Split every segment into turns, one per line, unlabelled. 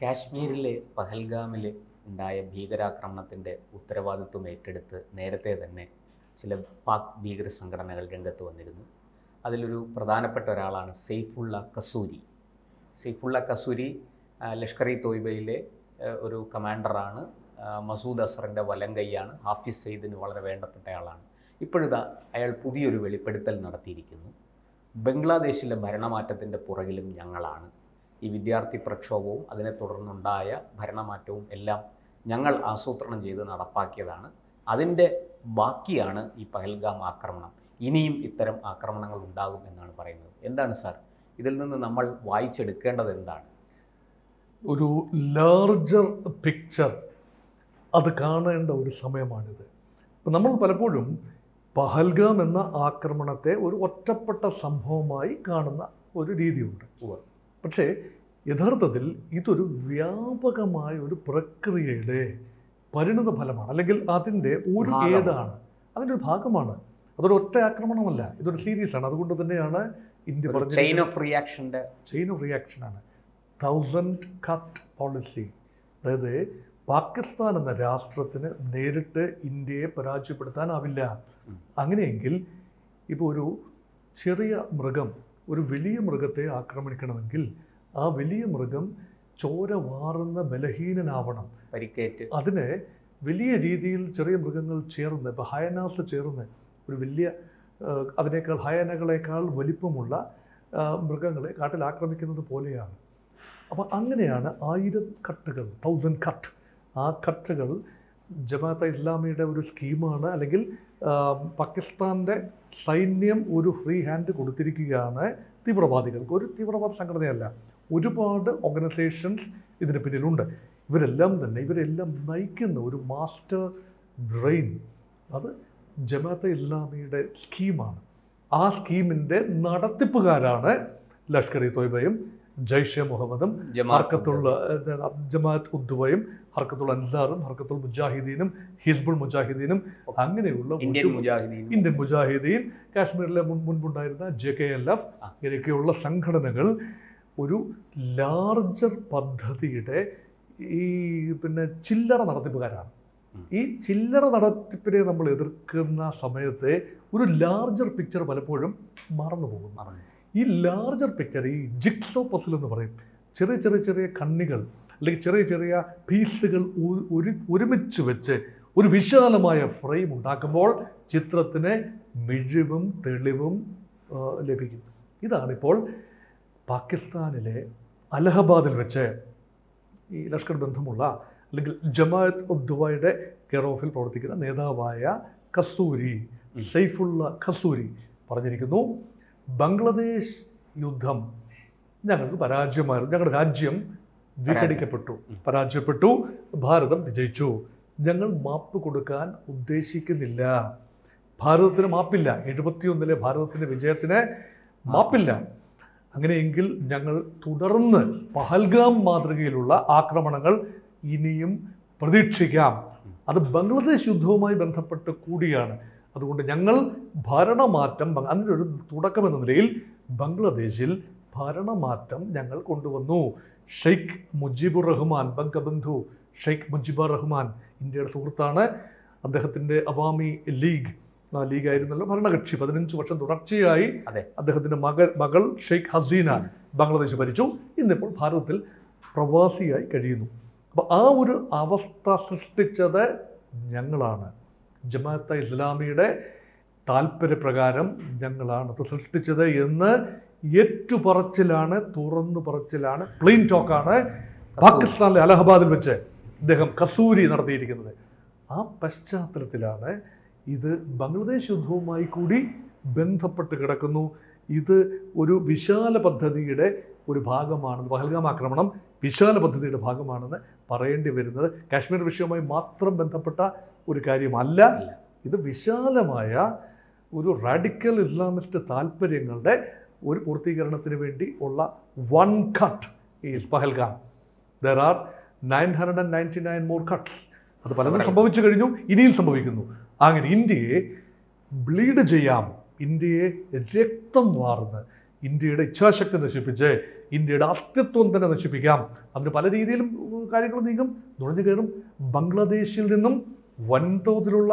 കാശ്മീരിലെ പഹൽഗാമിൽ ഉണ്ടായ ഭീകരാക്രമണത്തിൻ്റെ ഉത്തരവാദിത്വം ഏറ്റെടുത്ത് നേരത്തെ തന്നെ ചില പാക് ഭീകര സംഘടനകൾ രംഗത്ത് വന്നിരുന്നു. അതിലൊരു പ്രധാനപ്പെട്ട ഒരാളാണ് സെയ്ഫുള്ള കസൂരി. സെയ്ഫുള്ള കസൂരി ലഷ്കർ ഇ തോയ്ബയിലെ ഒരു കമാൻഡറാണ്. മസൂദ് അസറിൻ്റെ വലം കൈയാണ്. ഹാഫിസ് സയ്യിദിന് വളരെ വേണ്ടപ്പെട്ടയാളാണ്. ഇപ്പോഴിതാ അയാൾ പുതിയൊരു വെളിപ്പെടുത്തൽ നടത്തിയിരിക്കുന്നു. ബംഗ്ലാദേശിലെ ഭരണമാറ്റത്തിൻ്റെ പുറകിലും ഞങ്ങളാണ്. ഈ വിദ്യാർത്ഥി പ്രക്ഷോഭവും അതിനെ തുടർന്നുണ്ടായ ഭരണമാറ്റവും എല്ലാം ഞങ്ങൾ ആസൂത്രണം ചെയ്ത് നടപ്പാക്കിയതാണ്. അതിൻ്റെ ബാക്കിയാണ് ഈ പഹൽഗാം ആക്രമണം. ഇനിയും ഇത്തരം ആക്രമണങ്ങൾ ഉണ്ടാകും എന്നാണ് പറയുന്നത്. എന്താണ് സാർ ഇതിൽ നിന്ന് നമ്മൾ വായിച്ചെടുക്കേണ്ടത്? എന്താണ്
ഒരു ലാർജർ പിക്ചർ അത് കാണേണ്ട ഒരു സമയമാണിത്. ഇപ്പം നമ്മൾ പലപ്പോഴും പഹൽഗാം എന്ന ആക്രമണത്തെ ഒരു ഒറ്റപ്പെട്ട സംഭവമായി കാണുന്ന ഒരു രീതിയുണ്ട്. പക്ഷേ യഥാർത്ഥത്തിൽ ഇതൊരു വ്യാപകമായ ഒരു പ്രക്രിയയുടെ പരിണിത ഫലമാണ്, അല്ലെങ്കിൽ അതിൻ്റെ ഒരു ഏടാണ്, അതിൻ്റെ ഒരു ഭാഗമാണ്. അതൊരു ഒറ്റ ആക്രമണമല്ല, ഇതൊരു സീരീസാണ്. അതുകൊണ്ട് തന്നെയാണ് ഇന്ത്യ പറഞ്ഞത് ചെയിൻ ഓഫ് റിയാക്ഷനാണ്. 1000 cut policy. അതായത് പാകിസ്ഥാൻ എന്ന രാഷ്ട്രത്തിന് നേരിട്ട് ഇന്ത്യയെ പരാജയപ്പെടുത്താനാവില്ല. അങ്ങനെയെങ്കിൽ ഇപ്പോൾ ഒരു ചെറിയ മൃഗം ഒരു വലിയ മൃഗത്തെ ആക്രമിക്കണമെങ്കിൽ ആ വലിയ മൃഗം ചോര വാറുന്ന ബലഹീനനാവണം, പരിക്കേറ്റ്. അതിന് വലിയ രീതിയിൽ ചെറിയ മൃഗങ്ങൾ ചേർന്ന്, ഇപ്പോൾ ഹയനാസ് ചേർന്ന് ഒരു വലിയ ഹയനകളെക്കാൾ വലിപ്പമുള്ള മൃഗങ്ങളെ കാട്ടിൽ ആക്രമിക്കുന്നത് പോലെയാണ്. അപ്പോൾ അങ്ങനെയാണ് 1000 കട്ടുകൾ, 1000 കട്ട്. ആ കട്ടുകൾ ജമാഅത്തെ ഇസ്ലാമിയുടെ ഒരു സ്കീമാണ്. അല്ലെങ്കിൽ പാകിസ്ഥാൻ്റെ സൈന്യം ഒരു ഫ്രീ ഹാൻഡ് കൊടുത്തിരിക്കുകയാണ് തീവ്രവാദികൾക്ക്. ഒരു തീവ്രവാദ സംഘടനയല്ല, ഒരുപാട് ഓർഗനൈസേഷൻസ് ഇതിന് പിന്നിലുണ്ട്. ഇവരെല്ലാം നയിക്കുന്ന ഒരു മാസ്റ്റർ ബ്രെയിൻ അത് ജമാഅത്തെ ഇസ്ലാമിയുടെ സ്കീമാണ്. ആ സ്കീമിൻ്റെ നടത്തിപ്പുകാരാണ് ലഷ്കർ ഇ തോയ്ബയും ജയ്ഷെ മുഹമ്മദും ജമാഅത്ത് ഉദ്വയും ഹർക്കത്തുൽ അൻസാറും ഹർക്കത്തുൽ മുജാഹിദീനും ഹിസ്ബുൾ മുജാഹിദീനും അങ്ങനെയുള്ള ഇന്ത്യൻ മുജാഹിദീൻ, കാശ്മീരിലെ മുൻപുണ്ടായിരുന്ന JKLF, ഇങ്ങനെയൊക്കെയുള്ള സംഘടനകൾ ഒരു ലാർജർ പദ്ധതിയുടെ ചില്ലറ നടത്തിപ്പുകാരാണ്. ഈ ചില്ലറ നടത്തിപ്പിനെ നമ്മൾ എതിർക്കുന്ന സമയത്തെ ഒരു ലാർജർ പിക്ചർ പലപ്പോഴും മറന്നു പോകുന്നു. ഈ ലാർജർ പിക്ചർ, ഈ ജിക്സോ പസിൽ എന്ന് പറയും, ചെറിയ കണ്ണികൾ അല്ലെങ്കിൽ ചെറിയ പീസുകൾ ഒരുമിച്ച് വെച്ച് ഒരു വിശാലമായ ഫ്രെയിം ഉണ്ടാക്കുമ്പോൾ ചിത്രത്തിന് മിഴിവും തെളിവും ലഭിക്കും. ഇതാണിപ്പോൾ പാകിസ്ഥാനിലെ അലഹബാദിൽ വെച്ച് ഈ ലഷ്കർ ബന്ധമുള്ള അല്ലെങ്കിൽ ജമാഅത്ത് ഉദ്വയുടെ കെയർ ഓഫിൽ പ്രവർത്തിക്കുന്ന നേതാവായ കസൂരി, സെയ്ഫുള്ള കസൂരി പറഞ്ഞിരിക്കുന്നു, ബംഗ്ലാദേശ് യുദ്ധം ഞങ്ങൾക്ക് പരാജയമായിരുന്നു, ഞങ്ങളുടെ രാജ്യം പരാജയപ്പെട്ടു, ഭാരതം വിജയിച്ചു, ഞങ്ങൾ മാപ്പ് കൊടുക്കാൻ ഉദ്ദേശിക്കുന്നില്ല. ഭാരതത്തിന് മാപ്പില്ല. 71 ഭാരതത്തിൻ്റെ വിജയത്തിന് മാപ്പില്ല. അങ്ങനെയെങ്കിൽ ഞങ്ങൾ തുടർന്ന് പഹൽഗാം മാതൃകയിലുള്ള ആക്രമണങ്ങൾ ഇനിയും പ്രതീക്ഷിക്കാം. അത് ബംഗ്ലാദേശ് യുദ്ധവുമായി ബന്ധപ്പെട്ട് കൂടിയാണ്. അതുകൊണ്ട് ഞങ്ങൾ ഭരണമാറ്റം, അതിനൊരു തുടക്കമെന്ന നിലയിൽ ബംഗ്ലാദേശിൽ ഭരണമാറ്റം ഞങ്ങൾ കൊണ്ടുവന്നു. ഷെയ്ഖ് മുജിബുർ റഹ്മാൻ, ബംഗബന്ധു ഷെയ്ഖ് മുജിബുർ റഹ്മാൻ ഇന്ത്യയുടെ സുഹൃത്താണ്. അദ്ദേഹത്തിൻ്റെ അവാമി ലീഗായിരുന്നല്ലോ ഭരണകക്ഷി. 15 വർഷം തുടർച്ചയായി അദ്ദേഹത്തിൻ്റെ മകൾ ഷെയ്ഖ് ഹസീന ബംഗ്ലാദേശ് ഭരിച്ചു. ഇന്നിപ്പോൾ ഭാരതത്തിൽ പ്രവാസിയായി കഴിയുന്നു. അപ്പോൾ ആ ഒരു അവസ്ഥ സൃഷ്ടിച്ചത് ഞങ്ങളാണ്. ജമാഅത്തെ ഇസ്ലാമിയുടെ താല്പര്യപ്രകാരം ഞങ്ങളാണ് അത് സൃഷ്ടിച്ചത് എന്ന് ഏറ്റുപറച്ചിലാണ്, തുറന്നു പറച്ചിലാണ്, പ്ലെയിൻ ടോക്കാണ് പാകിസ്ഥാനിലെ അലഹബാദിൽ വെച്ച് ഇദ്ദേഹം കസൂരി നടത്തിയിരിക്കുന്നത്. ആ പശ്ചാത്തലത്തിലാണ് ഇത് ബംഗ്ലാദേശ് യുദ്ധവുമായി കൂടി ബന്ധപ്പെട്ട് കിടക്കുന്നു. ഇത് ഒരു വിശാല പദ്ധതിയുടെ ഒരു ഭാഗമാണ്. പഹൽഗാം ആക്രമണം വിശാല പദ്ധതിയുടെ ഭാഗമാണെന്ന് പറയേണ്ടി വരുന്നത് കാശ്മീർ വിഷയവുമായി മാത്രം ബന്ധപ്പെട്ട ഒരു കാര്യമല്ല. ഇത് വിശാലമായ ഒരു റാഡിക്കൽ ഇസ്ലാമിസ്റ്റ് താല്പര്യങ്ങളുടെ ഒരു പൂർത്തീകരണത്തിന് വേണ്ടി ഉള്ള 1 cut is Pahalgam. There are 999 more cuts. അത് പലതും സംഭവിച്ചു കഴിഞ്ഞു, ഇനിയും സംഭവിക്കുന്നു. അങ്ങനെ ഇന്ത്യയെ ബ്ലീഡ് ചെയ്യാം, ഇന്ത്യയെ രക്തം വാർന്ന് ഇന്ത്യയുടെ ഇച്ഛാശക്തി നശിപ്പിച്ച് ഇന്ത്യയുടെ അസ്തിത്വം തന്നെ നശിപ്പിക്കാം. അതിന് പല രീതിയിലും കാര്യങ്ങൾ നീങ്ങും. നുഴഞ്ഞു കയറും. ബംഗ്ലാദേശിൽ നിന്നും വൻതോതിലുള്ള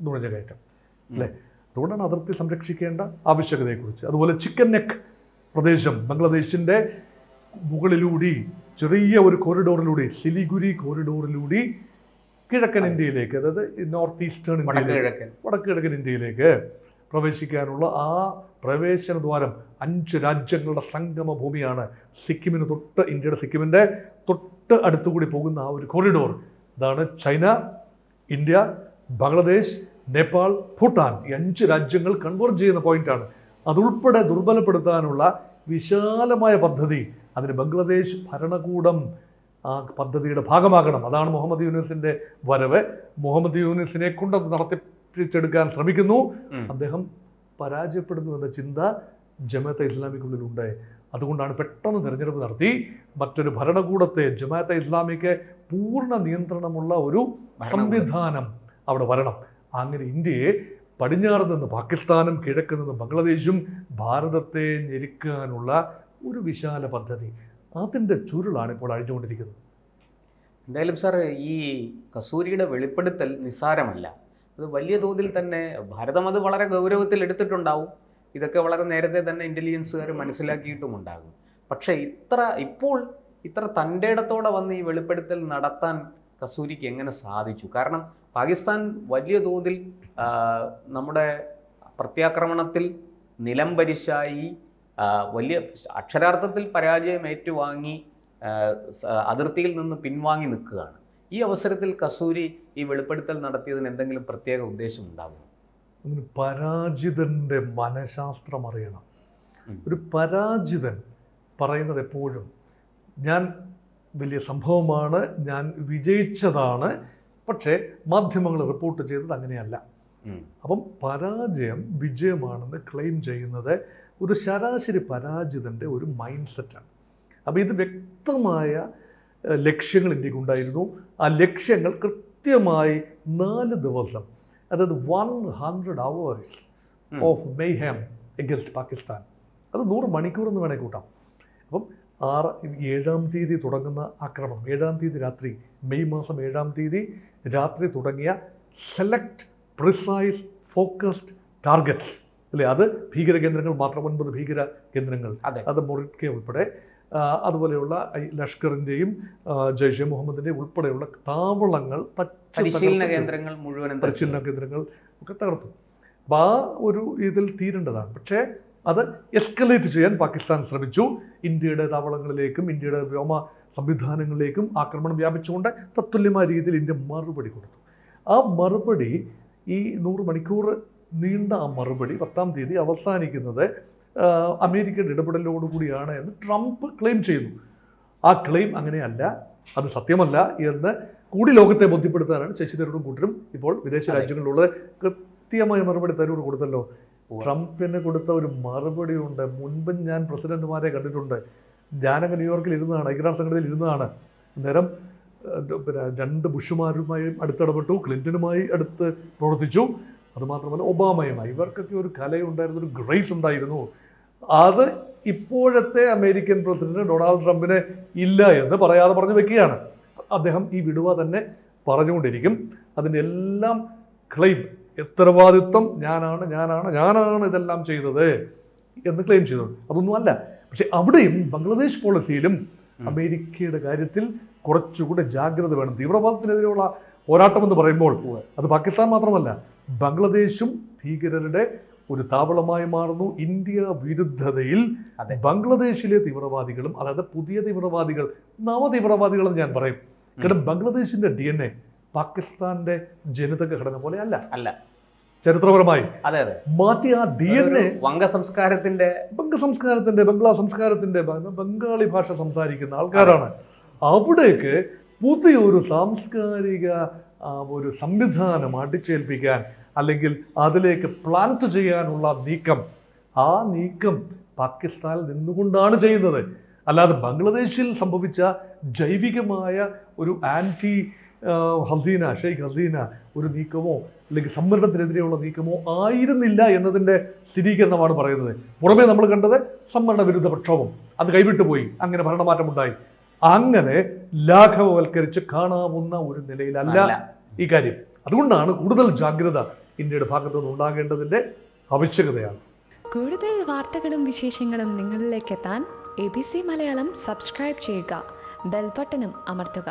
നുഴഞ്ഞു കയറ്റം അല്ലേ. അതുകൊണ്ടാണ് അതിർത്തി സംരക്ഷിക്കേണ്ട ആവശ്യകതയെക്കുറിച്ച്. അതുപോലെ ചിക്കൻ നെക്ക് പ്രദേശം ബംഗ്ലാദേശിൻ്റെ മുകളിലൂടെ ചെറിയ ഒരു കോറിഡോറിലൂടെ, സിലിഗുരി കോറിഡോറിലൂടെ കിഴക്കൻ ഇന്ത്യയിലേക്ക്, അതായത് നോർത്ത് ഈസ്റ്റേൺ ഇന്ത്യയിലേക്ക്, വടക്ക് കിഴക്കൻ ഇന്ത്യയിലേക്ക് പ്രവേശിക്കാനുള്ള ആ പ്രവേശന ദ്വാരം 5 രാജ്യങ്ങളുടെ സംഗമ ഭൂമിയാണ്. സിക്കിമിന് തൊട്ട്, ഇന്ത്യയുടെ സിക്കിമിൻ്റെ തൊട്ട് അടുത്തുകൂടി പോകുന്ന ആ ഒരു കോറിഡോർ. ഇതാണ് ചൈന, ഇന്ത്യ, ബംഗ്ലാദേശ്, നേപ്പാൾ, ഭൂട്ടാൻ, ഈ 5 രാജ്യങ്ങൾ കൺവേർജ് ചെയ്യുന്ന പോയിന്റാണ്. അതുൾപ്പെടെ ദുർബലപ്പെടുത്താനുള്ള വിശാലമായ പദ്ധതി. അതിന് ബംഗ്ലാദേശ് ഭരണകൂടം ആ പദ്ധതിയുടെ ഭാഗമാകണം. അതാണ് മുഹമ്മദ് യൂനുസിൻ്റെ വരവ്. മുഹമ്മദ് യൂനുസിനെ കൊണ്ട് നടത്തിപ്പിച്ചെടുക്കാൻ ശ്രമിക്കുന്നു. അദ്ദേഹം പരാജയപ്പെടുന്നു എന്ന ചിന്ത ജമാഅത്തെ ഇസ്ലാമിക്കുള്ളിലുണ്ട്. അതുകൊണ്ടാണ് പെട്ടെന്ന് തിരഞ്ഞെടുപ്പ് നടത്തി മറ്റൊരു ഭരണകൂടത്തെ, ജമാഅത്തെ ഇസ്ലാമിക്ക് പൂർണ്ണ നിയന്ത്രണമുള്ള ഒരു സംവിധാനം അവിടെ വരണം. അങ്ങനെ ഇന്ത്യയെ പടിഞ്ഞാറ് നിന്ന് പാകിസ്ഥാനും കിഴക്ക് നിന്ന് ബംഗ്ലാദേശും ഭാരതത്തെ ഞെരുക്കാനുള്ള ഒരു വിശാല പദ്ധതി, അതിൻ്റെ ചുരുളാണ് ഇപ്പോൾ അഴിച്ചുകൊണ്ടിരിക്കുന്നത്.
എന്തായാലും സാർ, ഈ കസൂരിയുടെ വെളിപ്പെടുത്തൽ നിസ്സാരമല്ല. അത് വലിയ തോതിൽ തന്നെ ഭാരതം അത് വളരെ ഗൗരവത്തിൽ എടുത്തിട്ടുണ്ടാവും. ഇതൊക്കെ വളരെ നേരത്തെ തന്നെ ഇൻ്റലിജൻസുകാർ മനസ്സിലാക്കിയിട്ടുമുണ്ടാകും. പക്ഷേ ഇപ്പോൾ ഇത്ര തൻ്റെ ഇടത്തോടെ വന്ന് ഈ വെളിപ്പെടുത്തൽ നടത്താൻ കസൂരിക്ക് എങ്ങനെ സാധിച്ചു? കാരണം പാകിസ്ഥാൻ വലിയ തോതിൽ നമ്മുടെ പ്രത്യാക്രമണത്തിൽ നിലംപരിശായി, വലിയ അക്ഷരാർത്ഥത്തിൽ പരാജയം ഏറ്റുവാങ്ങി അതിർത്തിയിൽ നിന്ന് പിൻവാങ്ങി നിൽക്കുകയാണ്. ഈ അവസരത്തിൽ കസൂരി ഈ വെളിപ്പെടുത്തൽ നടത്തിയതിന് എന്തെങ്കിലും പ്രത്യേക ഉദ്ദേശമുണ്ടാകുമോ?
അതിന് പരാജിതൻ്റെ മനഃശാസ്ത്രം അറിയണം. ഒരു പരാജിതൻ പറയുന്നത് എപ്പോഴും ഞാൻ വലിയ സംഭവമാണ്, ഞാൻ വിജയിച്ചതാണ്, പക്ഷേ മാധ്യമങ്ങൾ റിപ്പോർട്ട് ചെയ്തത് അങ്ങനെയല്ല. അപ്പം പരാജയം വിജയമാണെന്ന് ക്ലെയിം ചെയ്യുന്നത് ഒരു ശരാശരി പരാജിതൻ്റെ ഒരു മൈൻഡ് സെറ്റാണ്. അപ്പോൾ ഇത് വ്യക്തമായ ലക്ഷ്യങ്ങൾ ഇന്ത്യക്കുണ്ടായിരുന്നു. ആ ലക്ഷ്യങ്ങൾ കൃത്യമായി 4 ദിവസം, അതായത് 100 hours ഓഫ് മെയ്ഹം എഗൻസ്റ്റ് പാകിസ്ഥാൻ, അത് 100 മണിക്കൂർ എന്ന് വേണേൽ കൂട്ടാം. അപ്പം 7-ാം തീയതി തുടങ്ങുന്ന ആക്രമണം, 7-ാം തീയതി രാത്രി, മെയ് മാസം 7-ാം തീയതി രാത്രി തുടങ്ങിയ സെലക്ട് പ്രിസൈസ് ഫോക്കസ്ഡ് ടാർഗറ്റ്സ് അല്ലേ, അത് ഭീകര കേന്ദ്രങ്ങൾ മാത്രം, 9 ഭീകര കേന്ദ്രങ്ങൾ, അത് മൊറിറ്റ്കെ ഉൾപ്പെടെ, അതുപോലെയുള്ള ലഷ്കറിൻ്റെയും ജയ്ഷെ മുഹമ്മദിൻ്റെയും ഉൾപ്പെടെയുള്ള താവളങ്ങൾ, പരിശീലന കേന്ദ്രങ്ങൾ ഒക്കെ തകർത്തു. അപ്പോൾ ആ ഒരു ഇതിൽ തീരേണ്ടതാണ്. പക്ഷേ അത് എസ്കലേറ്റ് ചെയ്യാൻ പാകിസ്ഥാൻ ശ്രമിച്ചു. ഇന്ത്യയുടെ താവളങ്ങളിലേക്കും ഇന്ത്യയുടെ വ്യോമ സംവിധാനങ്ങളിലേക്കും ആക്രമണം വ്യാപിച്ചുകൊണ്ട് തത്തുല്യമായ രീതിയിൽ ഇന്ത്യ മറുപടി കൊടുത്തു. ആ മറുപടി, ഈ 100 മണിക്കൂർ നീണ്ട ആ മറുപടി 10-ാം തീയതി അവസാനിക്കുന്നത് അമേരിക്കയുടെ ഇടപെടലോടുകൂടിയാണ് എന്ന് ട്രംപ് ക്ലെയിം ചെയ്യുന്നു. ആ ക്ലെയിം അങ്ങനെയല്ല, അത് സത്യമല്ല എന്ന് കൂടി ലോകത്തെ ബോധ്യപ്പെടുത്താനാണ് ശശി തരൂരും കൂട്ടരും ഇപ്പോൾ വിദേശ രാജ്യങ്ങളിലുള്ളത്. കൃത്യമായ മറുപടി തരൂർ കൊടുത്തല്ലോ. ട്രംപിന് കൊടുത്ത ഒരു മറുപടി ഉണ്ട്. മുൻപും ഞാൻ പ്രസിഡന്റുമാരെ കണ്ടിട്ടുണ്ട്. ഞാനങ്ങ് ന്യൂയോർക്കിൽ ഇരുന്നതാണ്, ഐക്യരാഷ്ട്ര സംഘടനയിൽ ഇരുന്നതാണ്. അന്നേരം 2 ബുഷുമാരുമായും അടുത്തിടപെട്ടു, ക്ലിന്റനുമായി അടുത്ത് പ്രവർത്തിച്ചു, അതുമാത്രമല്ല ഒബാമയുമായി. ഇവർക്കൊക്കെ ഒരു കലയുണ്ടായിരുന്നു, ഒരു ഗ്രേസ് ഉണ്ടായിരുന്നു. അത് ഇപ്പോഴത്തെ അമേരിക്കൻ പ്രസിഡന്റ് ഡൊണാൾഡ് ട്രംപിന് ഇല്ല എന്ന് പറയാതെ പറഞ്ഞു വെക്കുകയാണ്. അദ്ദേഹം ഈ വിടുവ തന്നെ പറഞ്ഞുകൊണ്ടിരിക്കും. അതിൻ്റെ എല്ലാം ക്ലെയിം, ഉത്തരവാദിത്വം ഞാനാണ് ഇതെല്ലാം ചെയ്തത് എന്ന് ക്ലെയിം ചെയ്തു. അതൊന്നുമല്ല. പക്ഷെ അവിടെയും ബംഗ്ലാദേശ് പോളിസിയിലും അമേരിക്കയുടെ കാര്യത്തിൽ കുറച്ചുകൂടെ ജാഗ്രത വേണം. തീവ്രവാദത്തിനെതിരെയുള്ള പോരാട്ടം എന്ന് പറയുമ്പോൾ അത് പാകിസ്ഥാൻ മാത്രമല്ല, ബംഗ്ലാദേശും ഭീകരരുടെ ഒരു താവളമായി മാറുന്നു. ഇന്ത്യ വിരുദ്ധതയിൽ ബംഗ്ലാദേശിലെ തീവ്രവാദികളും, അതായത് പുതിയ തീവ്രവാദികൾ, നവതീവ്രവാദികളെന്ന് ഞാൻ പറയും. കാരണം ബംഗ്ലാദേശിന്റെ DNA പാകിസ്ഥാന്റെ ജനിതക ഘടന പോലെ അല്ല. ചരിത്രപരമായി മാറ്റി ആ DNA ബംഗ്ലാ സംസ്കാരത്തിന്റെ ബംഗാളി ഭാഷ സംസാരിക്കുന്ന ആൾക്കാരാണ്. അവിടേക്ക് പുതിയൊരു സാംസ്കാരിക ഒരു സംവിധാനം അടിച്ചേൽപ്പിക്കാൻ, അല്ലെങ്കിൽ അതിലേക്ക് പ്ലാന്റ് ചെയ്യാനുള്ള ആ നീക്കം പാകിസ്ഥാനിൽ നിന്നുകൊണ്ടാണ് ചെയ്യുന്നത്. അല്ലാതെ ബംഗ്ലാദേശിൽ സംഭവിച്ച ജൈവികമായ ഒരു ആൻറ്റി ഷെയ്ഖ് ഹസീന ഒരു നീക്കമോ അല്ലെങ്കിൽ സംവരണത്തിനെതിരെയുള്ള നീക്കമോ ആയിരുന്നില്ല എന്നതിൻ്റെ സ്ഥിരീകരണമാണ് പറയുന്നത്. പുറമേ നമ്മൾ കണ്ടത് സംവരണ വിരുദ്ധ പ്രക്ഷോഭം, അത് കൈവിട്ടുപോയി, അങ്ങനെ ഭരണമാറ്റമുണ്ടായി. അങ്ങനെ ലാഘവവൽക്കരിച്ച് കാണാവുന്ന ഒരു നിലയിലല്ല ഈ കാര്യം. അതുകൊണ്ടാണ് കൂടുതൽ ജാഗ്രത ഇന്ത്യയുടെ ഭാഗത്തു നിന്ന് ഉണ്ടാകേണ്ടതിൻ്റെ ആവശ്യകതയാണ്.
കൂടുതൽ വാർത്തകളും വിശേഷങ്ങളും നിങ്ങളിലേക്ക് എത്താൻ ABC മലയാളം സബ്സ്ക്രൈബ് ചെയ്യുക, ബെൽ ബട്ടണും അമർത്തുക.